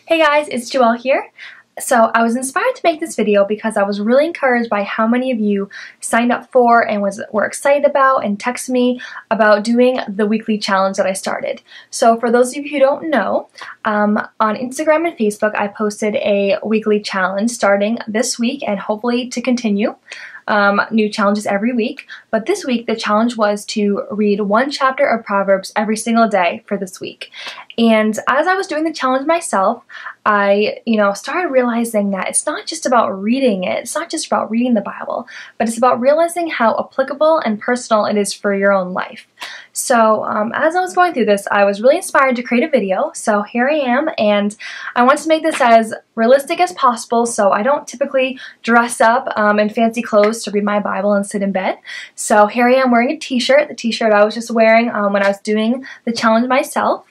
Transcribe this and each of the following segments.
Hey guys, it's Joelle here. So I was inspired to make this video because I was really encouraged by how many of you signed up for and were excited about and texted me about doing the weekly challenge that I started. So for those of you who don't know, on Instagram and Facebook I posted a weekly challenge starting this week and hopefully to continue. New challenges every week, but this week the challenge was to read one chapter of Proverbs every single day for this week. And as I was doing the challenge myself, I, started realizing that it's not just about reading it, it's not just about reading the Bible, but it's about realizing how applicable and personal it is for your own life. So as I was going through this, I was really inspired to create a video, so here I am, and I want to make this as realistic as possible, so I don't typically dress up in fancy clothes to read my Bible and sit in bed. So here I am wearing a t-shirt, the t-shirt I was just wearing when I was doing the challenge myself.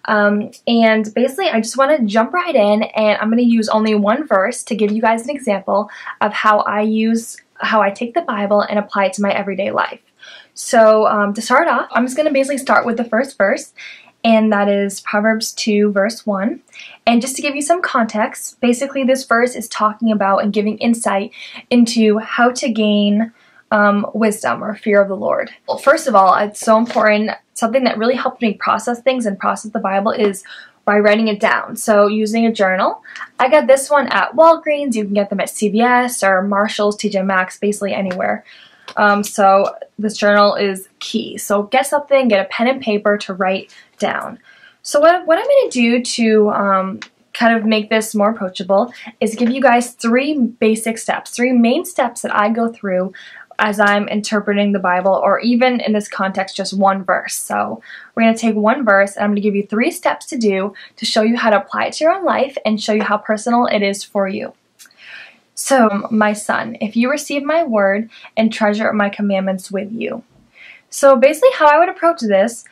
And basically I just want to jump right in, and I'm going to use only one verse to give you guys an example of how I take the Bible and apply it to my everyday life. So to start off, I'm just going to basically start with the first verse, and that is Proverbs 2 verse 1. And just to give you some context, basically this verse is talking about and giving insight into how to gain wisdom or fear of the Lord. Well, first of all, it's so important. Something that really helped me process things and process the Bible is by writing it down. So using a journal. I got this one at Walgreens. You can get them at CVS or Marshall's, TJ Maxx, basically anywhere. So this journal is key. So get something, get a pen and paper to write down. So what I'm going to do to kind of make this more approachable is give you guys three basic steps, three main steps that I go through as I'm interpreting the Bible, or even in this context, just one verse. So we're going to take one verse, and I'm going to give you 3 steps to do to show you how to apply it to your own life and show you how personal it is for you. So, my son, if you receive my word and treasure my commandments with you. So basically how I would approach this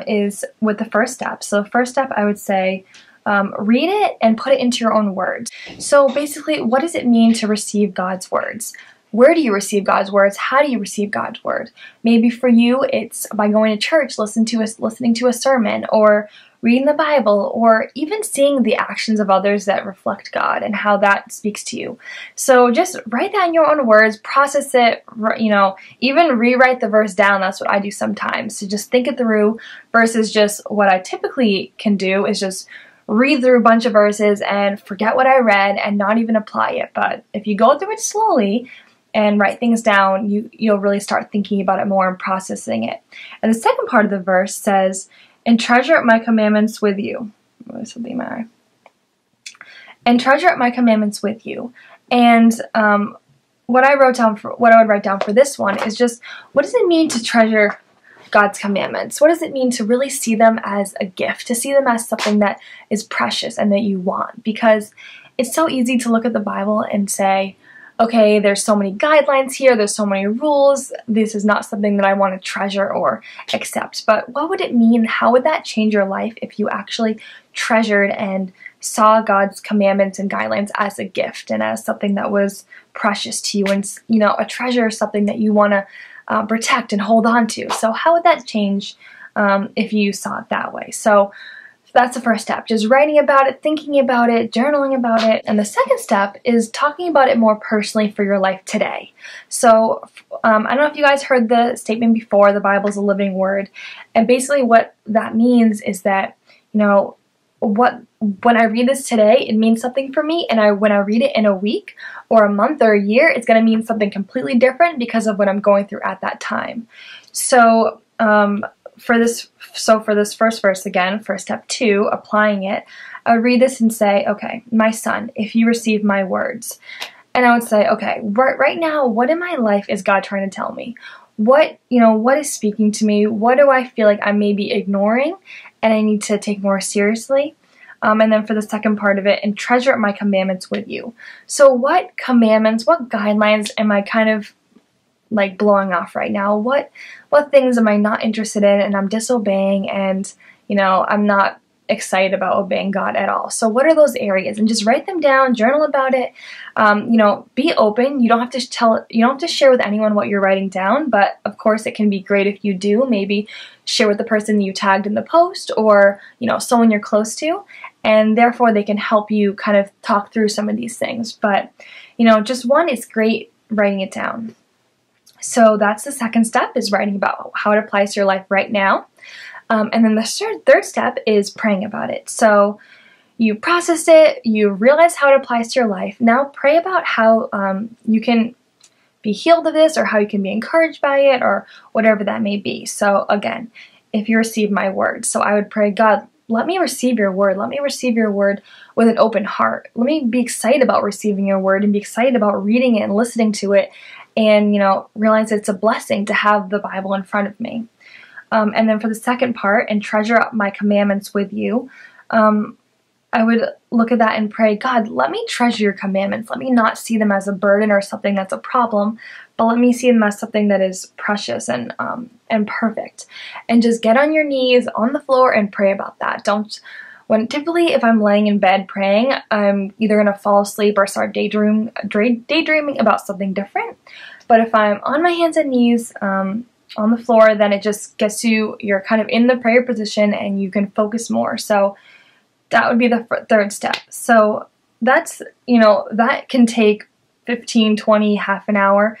is with the first step. So the first step I would say, read it and put it into your own words. So basically, what does it mean to receive God's words? Where do you receive God's words? How do you receive God's word? Maybe for you, it's by going to church, listening to a sermon, or reading the Bible, or even seeing the actions of others that reflect God and how that speaks to you. So just write that in your own words, process it, even rewrite the verse down. That's what I do sometimes. So just think it through versus just what I typically can do is just read through a bunch of verses and forget what I read and not even apply it. But if you go through it slowly and write things down, you'll really start thinking about it more and processing it. And the second part of the verse says, and treasure up my commandments with you. And treasure up my commandments with you. And what I would write down for this one is just, what does it mean to treasure God's commandments? What does it mean to really see them as a gift, to see them as something that is precious and that you want? Because it's so easy to look at the Bible and say, okay, there's so many guidelines here, there's so many rules, this is not something that I want to treasure or accept. But what would it mean? How would that change your life if you actually treasured and saw God's commandments and guidelines as a gift and as something that was precious to you, and a treasure is something that you want to protect and hold on to? So how would that change if you saw it that way? So that's the first step, just writing about it, thinking about it, journaling about it. And the second step is talking about it more personally for your life today. So I don't know if you guys heard the statement before, the Bible's a living word. And basically what that means is that, when I read this today, it means something for me, and when I read it in a week or a month or a year, it's going to mean something completely different because of what I'm going through at that time. So for this first verse again, for step 2, applying it, I would read this and say, okay, my son, if you receive my words. And I would say, okay, right now, what in my life is God trying to tell me? What is speaking to me? What do I feel like I may be ignoring and I need to take more seriously? And then for the second part of it, and treasure up my commandments with you. So what commandments, what guidelines am I kind of like blowing off right now? What things am I not interested in and I'm disobeying, and I'm not excited about obeying God at all? So what are those areas? And just write them down, journal about it. Be open. You don't have to share with anyone what you're writing down, but of course it can be great if you do. Maybe share with the person you tagged in the post, or someone you're close to. and therefore they can help you kind of talk through some of these things. But, just one, it's great writing it down. So that's the second step, is writing about how it applies to your life right now. And then the third step is praying about it. So you processed it, you realize how it applies to your life. Now pray about how you can be healed of this, or how you can be encouraged by it, or whatever that may be. So again, if you receive my word, so I would pray, God, let me receive your word. Let me receive your word with an open heart. Let me be excited about receiving your word and be excited about reading it and listening to it, and realize it's a blessing to have the Bible in front of me. And then for the second part, and treasure up my commandments with you, I would look at that and pray, God, let me treasure your commandments. Let me not see them as a burden or something that's a problem, but let me see them as something that is precious and perfect. And just get on your knees on the floor and pray about that. Typically, if I'm laying in bed praying, I'm either going to fall asleep or start daydreaming about something different. But if I'm on my hands and knees on the floor, then it just gets you're kind of in the prayer position and you can focus more. So that would be the third step. So that's, that can take 15, 20, half an hour,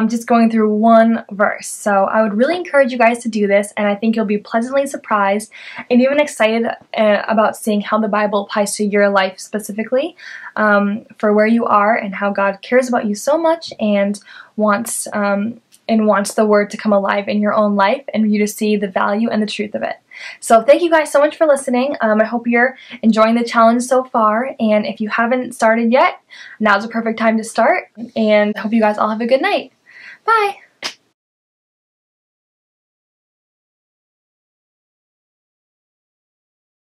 just going through one verse. So I would really encourage you guys to do this, and I think you'll be pleasantly surprised and even excited about seeing how the Bible applies to your life specifically, for where you are and how God cares about you so much and wants the word to come alive in your own life and you to see the value and the truth of it. So thank you guys so much for listening. I hope you're enjoying the challenge so far, and if you haven't started yet, now's a perfect time to start, and I hope you guys all have a good night. Bye!